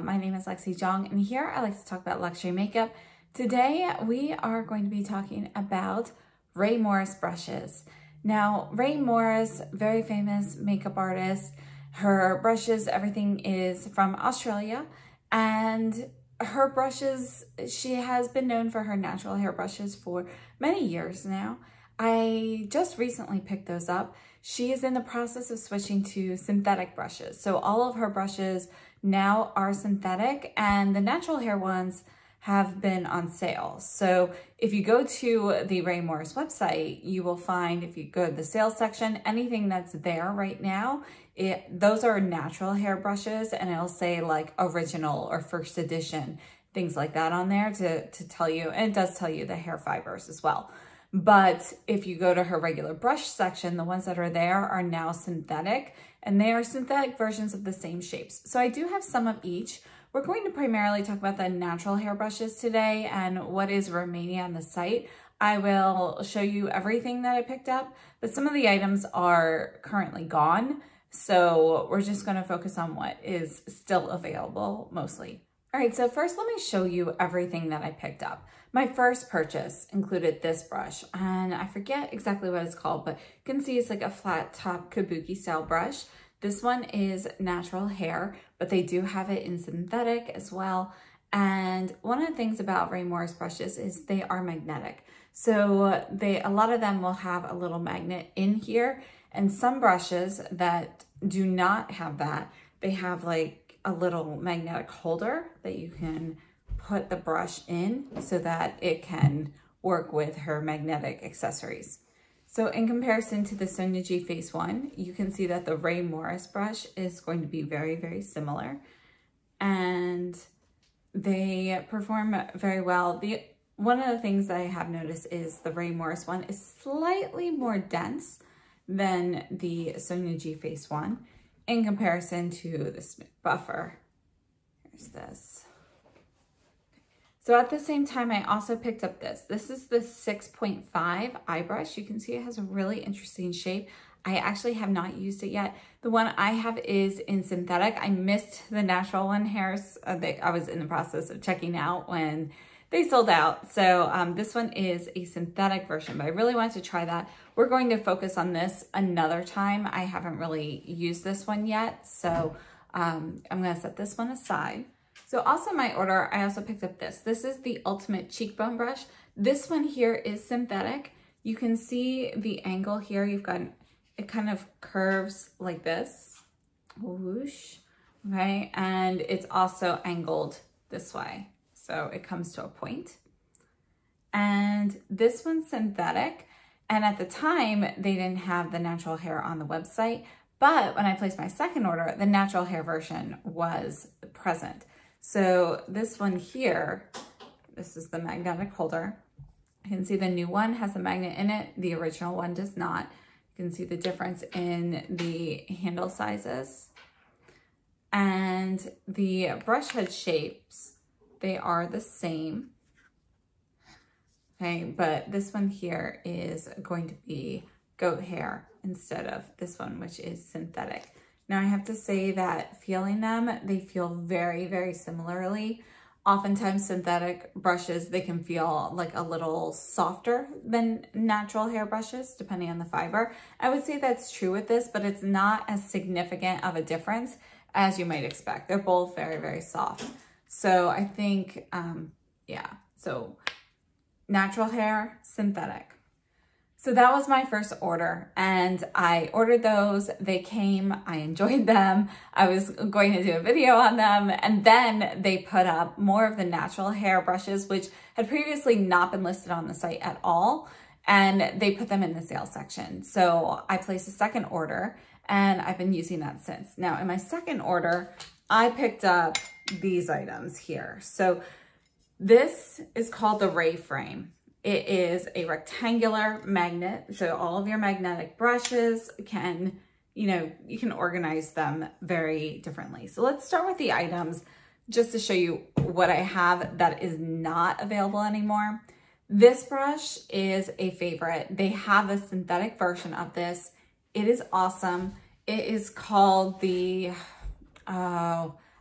My name is Lexi Jong, and here I like to talk about luxury makeup. Today we are going to be talking about Rae Morris brushes. Now, Rae Morris, very famous makeup artist. Her brushes, everything is from Australia, and her brushes, she has been known for her natural hair brushes for many years now. I just recently picked those up. She is in the process of switching to synthetic brushes. So all of her brushes now are synthetic, and the natural hair ones have been on sale. So if you go to the Rae Morris website, you will find, if you go to the sales section, anything that's there right now, those are natural hair brushes, and it'll say like original or first edition, things like that on there to tell you, and it does tell you the hair fibers as well. But if you go to her regular brush section, the ones that are there are now synthetic, and they are synthetic versions of the same shapes. So I do have some of each. We're going to primarily talk about the natural hair brushes today and what is remaining on the site. I will show you everything that I picked up, but some of the items are currently gone. So we're just going to focus on what is still available mostly. All right, so first let me show you everything that I picked up. My first purchase included this brush, and I forget exactly what it's called, but you can see it's like a flat top kabuki style brush. This one is natural hair, but they do have it in synthetic as well. And one of the things about Rae Morris brushes is they are magnetic. So a lot of them will have a little magnet in here, and some brushes that do not have that, they have like a little magnetic holder that you can put the brush in so that it can work with her magnetic accessories. So in comparison to the Sonia G Face one, you can see that the Rae Morris brush is going to be very, very similar, and they perform very well. One of the things that I have noticed is the Rae Morris one is slightly more dense than the Sonia G Face one in comparison to the Smith Buffer. Here's this. So at the same time, I also picked up this. This is the 6.5 eye brush. You can see it has a really interesting shape. I actually have not used it yet. The one I have is in synthetic. I missed the natural one hairs. I was in the process of checking out when they sold out. So this one is a synthetic version, but I really wanted to try that. We're going to focus on this another time. I haven't really used this one yet, so I'm gonna set this one aside. So also in my order, I also picked up this. This is the Ultimate Cheekbone Brush. This one here is synthetic. You can see the angle here. You've got, it kind of curves like this, whoosh, okay? And it's also angled this way. So it comes to a point. And this one's synthetic. And at the time, they didn't have the natural hair on the website. But when I placed my second order, the natural hair version was present. So this one here, this is the magnetic holder. You can see the new one has a magnet in it. The original one does not. You can see the difference in the handle sizes. And the brush head shapes, they are the same. Okay, but this one here is going to be goat hair instead of this one, which is synthetic. Now I have to say that feeling them, they feel very, very similarly. Oftentimes synthetic brushes, they can feel like a little softer than natural hair brushes, depending on the fiber. I would say that's true with this, but it's not as significant of a difference as you might expect. They're both very, very soft. So I think, yeah, so natural hair, synthetic. So that was my first order, and I ordered those. They came, I enjoyed them. I was going to do a video on them, and then they put up more of the natural hair brushes, which had previously not been listed on the site at all, and they put them in the sales section. So I placed a second order, and I've been using that since. Now in my second order, I picked up these items here. So this is called the Rae Frame. It is a rectangular magnet, so all of your magnetic brushes can, you can organize them very differently. So let's start with the items just to show you what I have that is not available anymore. This brush is a favorite. They have a synthetic version of this. It is awesome. It is called the,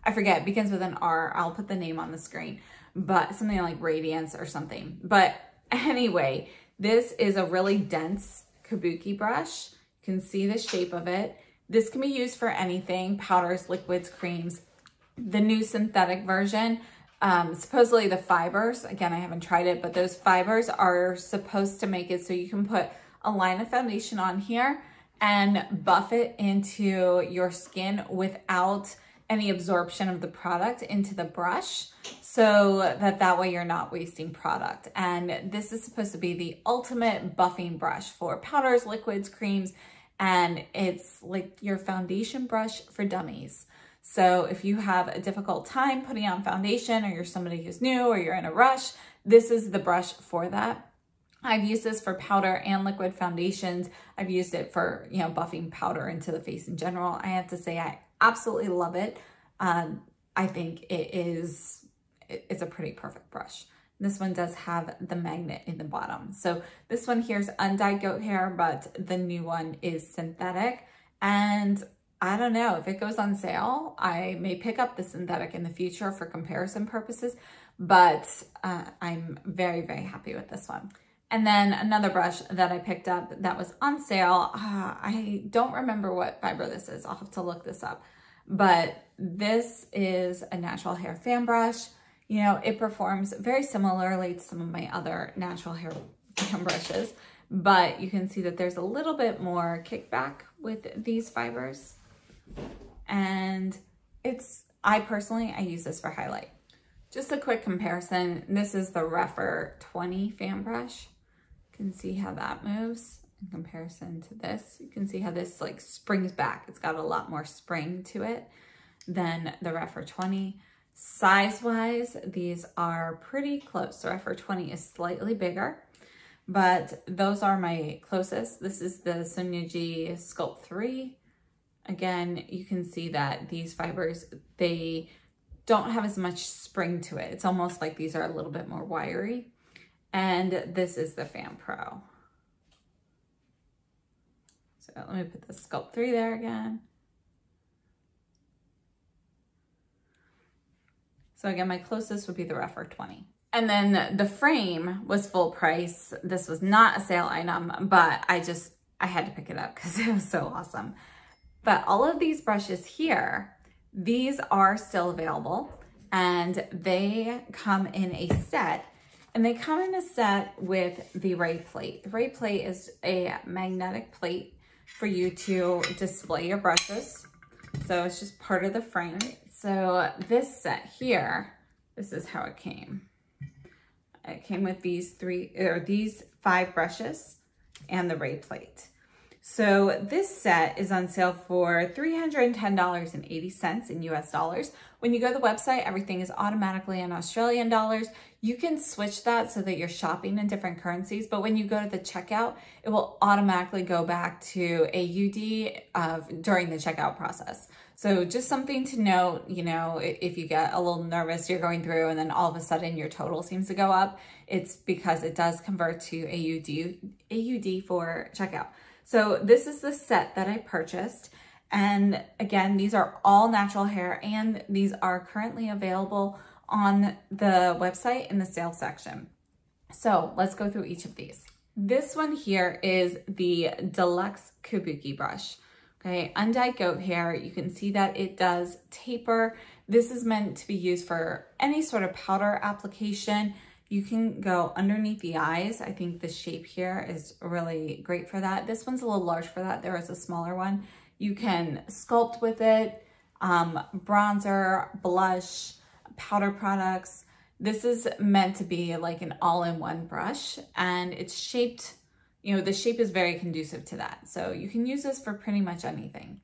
I forget, it begins with an R. I'll put the name on the screen, but something like Radiance or something. But anyway, this is a really dense kabuki brush. You can see the shape of it. This can be used for anything, powders, liquids, creams. The new synthetic version, supposedly the fibers, again, I haven't tried it, but those fibers are supposed to make it so you can put a line of foundation on here and buff it into your skin without any absorption of the product into the brush, so that way you're not wasting product. And this is supposed to be the ultimate buffing brush for powders, liquids, creams, and it's like your foundation brush for dummies. So if you have a difficult time putting on foundation, or you're somebody who's new, or you're in a rush, this is the brush for that. I've used this for powder and liquid foundations. I've used it for, you know, buffing powder into the face in general. I have to say I absolutely love it. I think it's a pretty perfect brush. This one does have the magnet in the bottom. So this one here is undyed goat hair, but the new one is synthetic. And I don't know, if it goes on sale, I may pick up the synthetic in the future for comparison purposes, but I'm very, very happy with this one. And then another brush that I picked up that was on sale, I don't remember what fiber this is. I'll have to look this up. But this is a natural hair fan brush. You know, it performs very similarly to some of my other natural hair fan brushes, but you can see that there's a little bit more kickback with these fibers. And I personally use this for highlight. Just a quick comparison. This is the Refer 20 fan brush. You can see how that moves in comparison to this. You can see how this like springs back. It's got a lot more spring to it than the Refer 20. Size-wise, these are pretty close. The Refer 20 is slightly bigger, but those are my closest. This is the Sunyaji Sculpt 3. Again, you can see that these fibers, they don't have as much spring to it. It's almost like these are a little bit more wiry. And this is the Fan Pro. So let me put the Sculpt 3 there again. So again, my closest would be the Refer 20. And then the frame was full price. This was not a sale item, but I had to pick it up because it was so awesome. But all of these brushes here, these are still available, and they come in a set. And they come in a set with the Rae plate. The Rae plate is a magnetic plate for you to display your brushes. So it's just part of the frame. So this set here, this is how it came. It came with these 5 brushes and the Rae plate. So this set is on sale for $310.80 in US dollars. When you go to the website, everything is automatically in Australian dollars. You can switch that so that you're shopping in different currencies, but when you go to the checkout, it will automatically go back to AUD during the checkout process. So just something to note, you know, if you get a little nervous, you're going through and then all of a sudden your total seems to go up, it's because it does convert to AUD for checkout. So this is the set that I purchased. And again, these are all natural hair, and these are currently available on the website in the sales section. So let's go through each of these. This one here is the Deluxe Kabuki brush. Okay, undyed goat hair. You can see that it does taper. This is meant to be used for any sort of powder application. You can go underneath the eyes. I think the shape here is really great for that. This one's a little large for that. There is a smaller one. You can sculpt with it, bronzer, blush, powder products. This is meant to be like an all-in-one brush, and it's shaped, you know, the shape is very conducive to that. So you can use this for pretty much anything.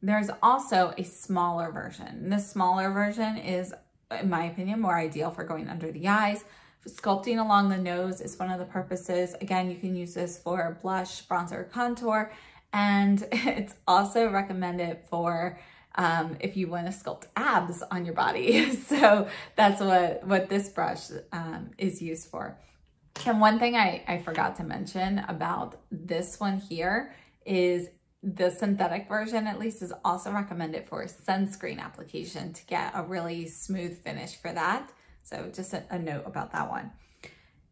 There's also a smaller version. This smaller version is, in my opinion, more ideal for going under the eyes. Sculpting along the nose is one of the purposes. Again, you can use this for blush, bronzer, contour, and it's also recommended for if you want to sculpt abs on your body. So that's what this brush is used for. And one thing I forgot to mention about this one here is the synthetic version at least is also recommended for sunscreen application to get a really smooth finish for that. So just a note about that one.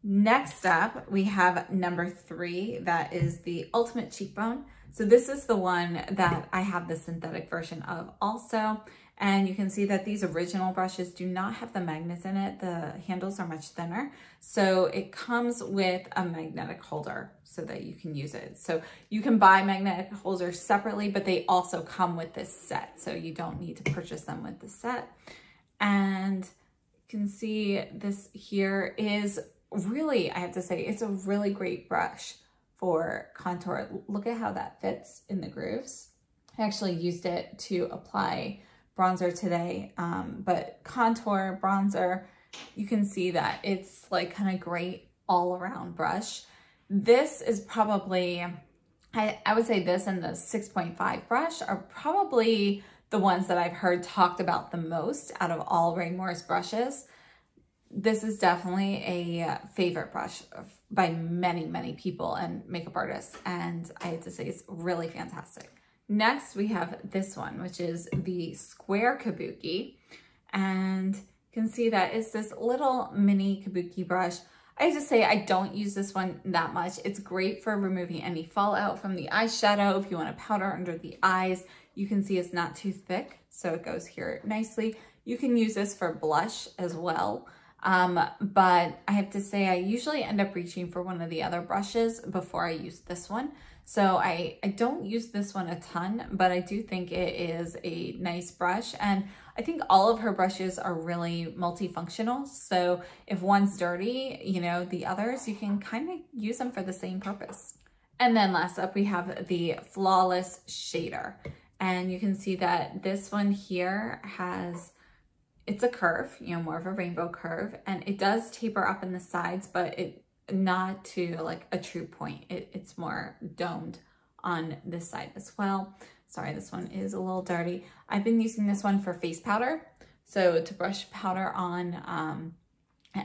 Next up, we have number 3, that is the Ultimate Cheekbone. So this is the one that I have the synthetic version of also. And you can see that these original brushes do not have the magnets in it. The handles are much thinner. So it comes with a magnetic holder so that you can use it. So you can buy magnetic holders separately, but they also come with this set. So you don't need to purchase them with the set. And you can see this here is really, I have to say, it's a really great brush for contour. Look at how that fits in the grooves. I actually used it to apply bronzer today, but contour, bronzer, you can see that it's like kind of great all around brush. This is probably, I would say this and the 6.5 brush are probably the ones that I've heard talked about the most out of all Rae Morris brushes. This is definitely a favorite brush by many, many people and makeup artists, and I have to say it's really fantastic. Next, we have this one, which is the Square Kabuki, and you can see that it's this little mini kabuki brush. I have to say I don't use this one that much. It's great for removing any fallout from the eyeshadow. If you want to powder under the eyes, you can see it's not too thick, so it goes here nicely. You can use this for blush as well. But I have to say I usually end up reaching for one of the other brushes before I use this one. So I don't use this one a ton, but I do think it is a nice brush. And I think all of her brushes are really multifunctional. So if one's dirty, you know, the others, you can kind of use them for the same purpose. And then last up, we have the Flawless Shader. And you can see that this one here has, it's a curve, you know, more of a rainbow curve, and it does taper up in the sides, but it not to like a true point. It's more domed on this side as well. Sorry, this one is a little dirty. I've been using this one for face powder, so to brush powder on,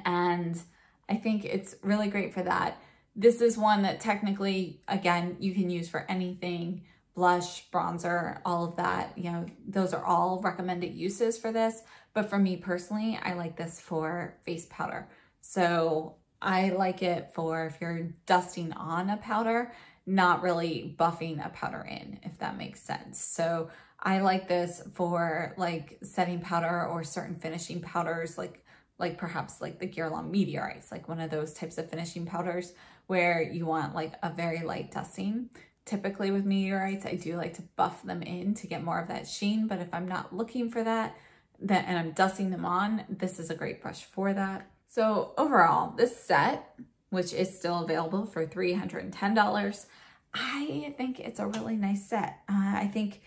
and I think it's really great for that. This is one that technically, again, you can use for anything, blush, bronzer, all of that, you know, those are all recommended uses for this. But for me personally, I like this for face powder. So I like it for if you're dusting on a powder, not really buffing a powder in, if that makes sense. So I like this for like setting powder or certain finishing powders, like perhaps like the Guerlain Meteorites, like one of those types of finishing powders where you want like a very light dusting. Typically with Meteorites, I do like to buff them in to get more of that sheen, but if I'm not looking for that, and I'm dusting them on, this is a great brush for that. So overall, this set, which is still available for $310, I think it's a really nice set. I think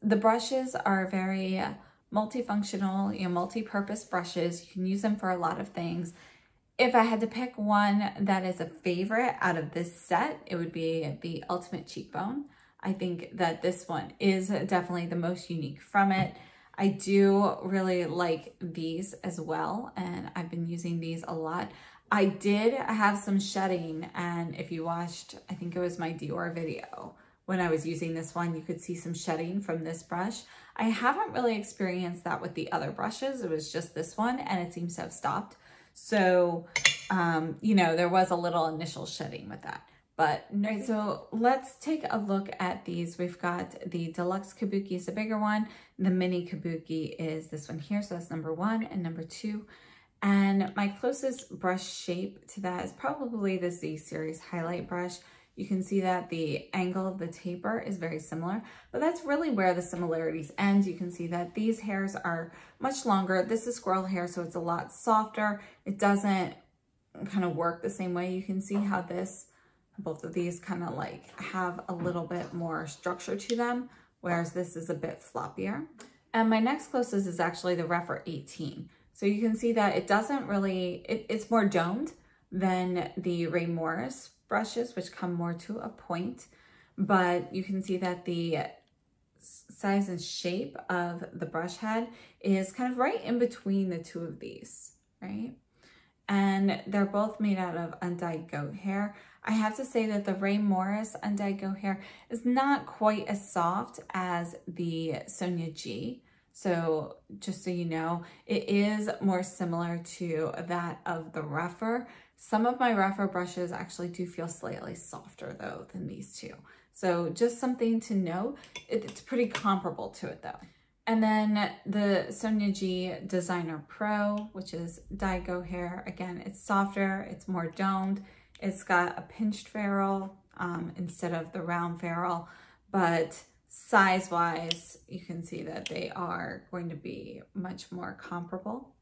the brushes are very multifunctional, you know, multi-purpose brushes. You can use them for a lot of things. If I had to pick one that is a favorite out of this set, it would be the Ultimate Cheekbone. I think that this one is definitely the most unique from it. I do really like these as well, and I've been using these a lot. I did have some shedding, and if you watched, I think it was my Dior video, when I was using this one, you could see some shedding from this brush. I haven't really experienced that with the other brushes. It was just this one, and it seems to have stopped. So, you know, there was a little initial shedding with that. But right, so let's take a look at these. We've got the Deluxe Kabuki is the bigger one. The Mini Kabuki is this one here. So that's number 1 and number 2. And my closest brush shape to that is probably the Z Series highlight brush. You can see that the angle of the taper is very similar, but that's really where the similarities end. You can see that these hairs are much longer. This is squirrel hair, so it's a lot softer. It doesn't kind of work the same way. You can see how both of these kind of like have a little bit more structure to them, whereas this is a bit floppier. And my next closest is actually the Rephr 18. So you can see that it doesn't really, it's more domed than the Rae Morris brushes, which come more to a point, but you can see that the size and shape of the brush head is kind of right in between the two of these, right? and they're both made out of undyed goat hair. I have to say that the Rae Morris undyed goat hair is not quite as soft as the Sonia G. So just so you know, it is more similar to that of the rougher. Some of my rougher brushes actually do feel slightly softer though than these two. So just something to know. It's pretty comparable to it though. And then the Sonia G Designer Pro, which is dyed goat hair. Again, it's softer, it's more domed. It's got a pinched ferrule instead of the round ferrule, but size-wise, you can see that they are going to be much more comparable.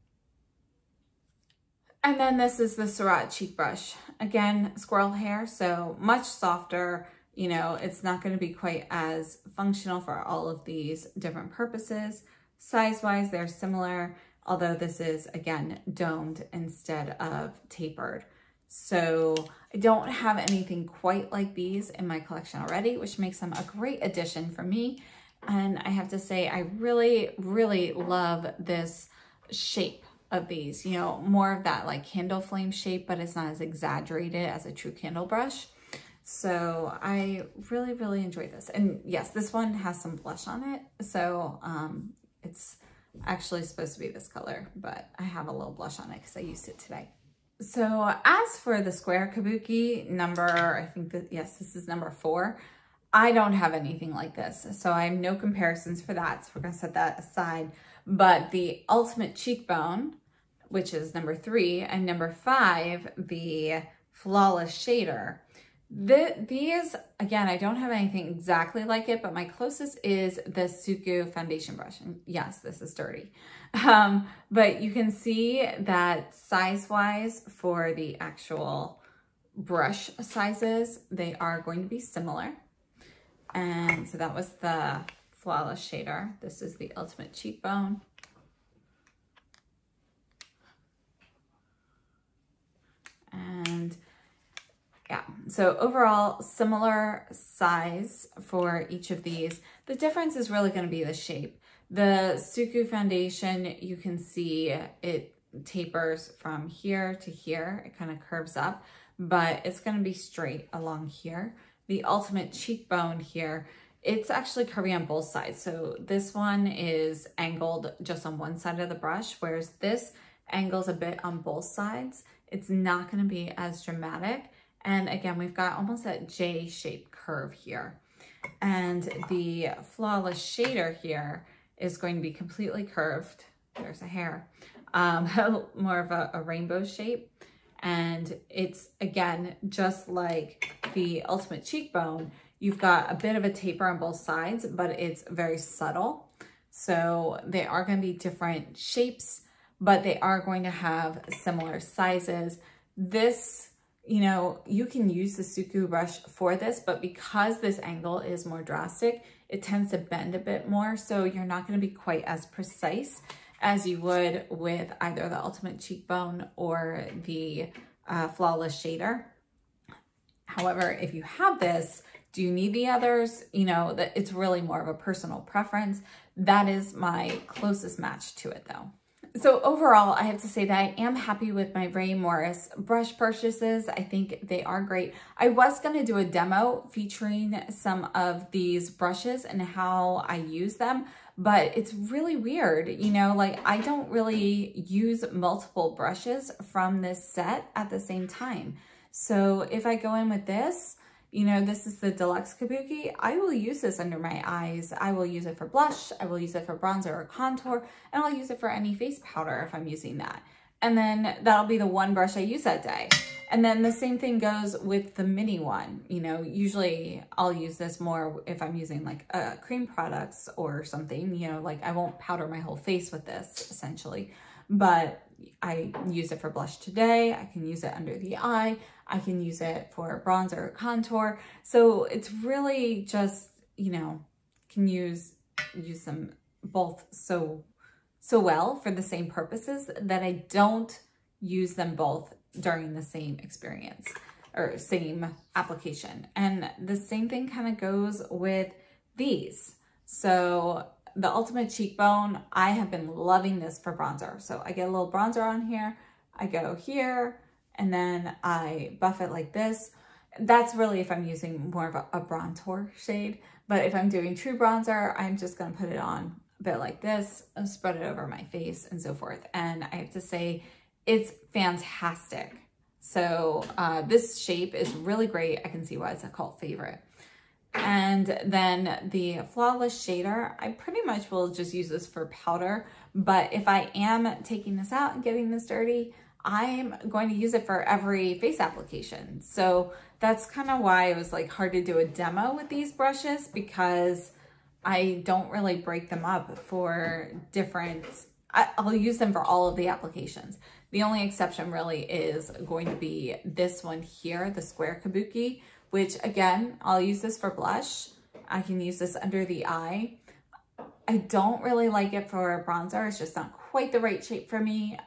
And then this is the Surratt cheek brush. Again, squirrel hair, so much softer. You know, it's not going to be quite as functional for all of these different purposes. Size-wise, they're similar, although this is, again, domed instead of tapered. So I don't have anything quite like these in my collection already, which makes them a great addition for me. And I have to say, I really, really love this shape of these, you know, more of that like candle flame shape, but it's not as exaggerated as a true candle brush. So I really, really enjoy this. And yes, this one has some blush on it. So it's actually supposed to be this color, but I have a little blush on it because I used it today. So as for the square kabuki number, I think that, yes, this is number 4. I don't have anything like this. So I have no comparisons for that. So we're going to set that aside. But the Ultimate Cheekbone, which is number 3, and number 5, the Flawless Shader. These, again, I don't have anything exactly like it, but my closest is the Suku foundation brush. And yes, this is dirty. But you can see that size-wise for the actual brush sizes, they are going to be similar. And so that was the Flawless Shader. This is the Ultimate Cheekbone. And yeah, so overall, similar size for each of these. The difference is really going to be the shape. The Suku foundation, you can see it tapers from here to here. It kind of curves up, but it's going to be straight along here. The Ultimate Cheekbone here, it's actually curvy on both sides. So this one is angled just on one side of the brush, whereas this angles a bit on both sides. It's not going to be as dramatic. And again, we've got almost that J-shaped curve here. And the Flawless Shader here is going to be completely curved. There's a hair. More of a rainbow shape. And it's, again, just like the Ultimate Cheekbone, you've got a bit of a taper on both sides, but it's very subtle. So they are going to be different shapes, but they are going to have similar sizes. This, you know, you can use the Suku brush for this, but because this angle is more drastic, it tends to bend a bit more. So you're not going to be quite as precise as you would with either the Ultimate Cheekbone or the Flawless Shader. However, if you have this, do you need the others? You know, that it's really more of a personal preference. That is my closest match to it though. So overall, I have to say that I am happy with my Rae Morris brush purchases. I think they are great. I was going to do a demo featuring some of these brushes and how I use them, but it's really weird. You know, like I don't really use multiple brushes from this set at the same time. So if I go in with this, you know, this is the Deluxe Kabuki. I will use this under my eyes. I will use it for blush. I will use it for bronzer or contour, and I'll use it for any face powder if I'm using that. And then that'll be the one brush I use that day. And then the same thing goes with the mini one. You know, usually I'll use this more if I'm using like cream products or something, you know, like I won't powder my whole face with this essentially, but I use it for blush today. I can use it under the eye. I can use it for bronzer or contour. So it's really just, you know, can use them both so well for the same purposes that I don't use them both during the same experience or same application. And the same thing kind of goes with these. So the Ultimate Cheekbone, I have been loving this for bronzer. So I get a little bronzer on here, I go here and then I buff it like this. That's really if I'm using more of a bronzer shade, but if I'm doing true bronzer, I'm just gonna put it on a bit like this, spread it over my face and so forth. And I have to say, it's fantastic. So this shape is really great. I can see why it's a cult favorite. And then the Flawless Shader, I pretty much will just use this for powder, but if I am taking this out and getting this dirty, I'm going to use it for every face application. So that's kind of why it was like hard to do a demo with these brushes, because I don't really break them up for different, I'll use them for all of the applications. The only exception really is going to be this one here, the Square Kabuki, which again, I'll use this for blush. I can use this under the eye. I don't really like it for bronzer. It's just not quite the right shape for me.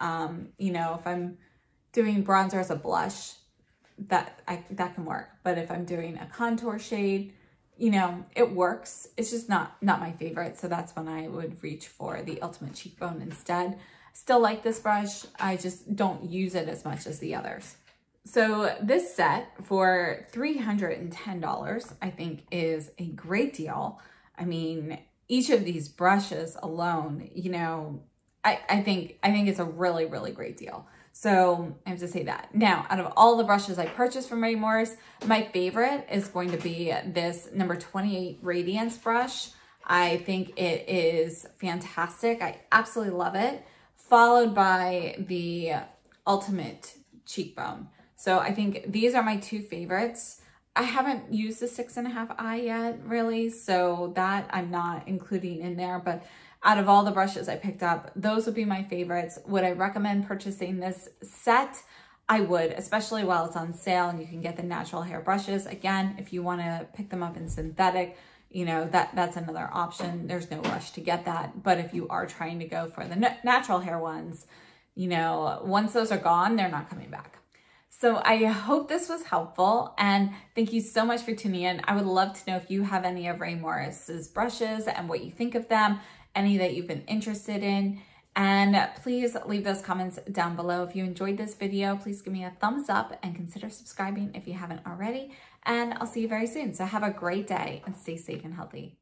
You know, if I'm doing bronzer as a blush, that can work. But if I'm doing a contour shade, you know, it works. It's just not my favorite. So that's when I would reach for the Ultimate Cheekbone instead. Still like this brush. I just don't use it as much as the others. So this set for $310, I think is a great deal. I mean, each of these brushes alone, you know, I think it's a really, really great deal. So I have to say that. Now, out of all the brushes I purchased from Rae Morris, my favorite is going to be this number 28 Radiance brush. I think it is fantastic. I absolutely love it. Followed by the Ultimate Cheekbone. So I think these are my two favorites. I haven't used the 6.5 eye yet, really, so that I'm not including in there. But out of all the brushes I picked up, those would be my favorites. Would I recommend purchasing this set? I would, especially while it's on sale and you can get the natural hair brushes. Again, if you want to pick them up in synthetic, you know, that's another option. There's no rush to get that. But if you are trying to go for the natural hair ones, you know, once those are gone, they're not coming back. So I hope this was helpful, and thank you so much for tuning in. I would love to know if you have any of Rae Morris's brushes and what you think of them, any that you've been interested in, and please leave those comments down below. If you enjoyed this video, please give me a thumbs up and consider subscribing if you haven't already, and I'll see you very soon. So have a great day and stay safe and healthy.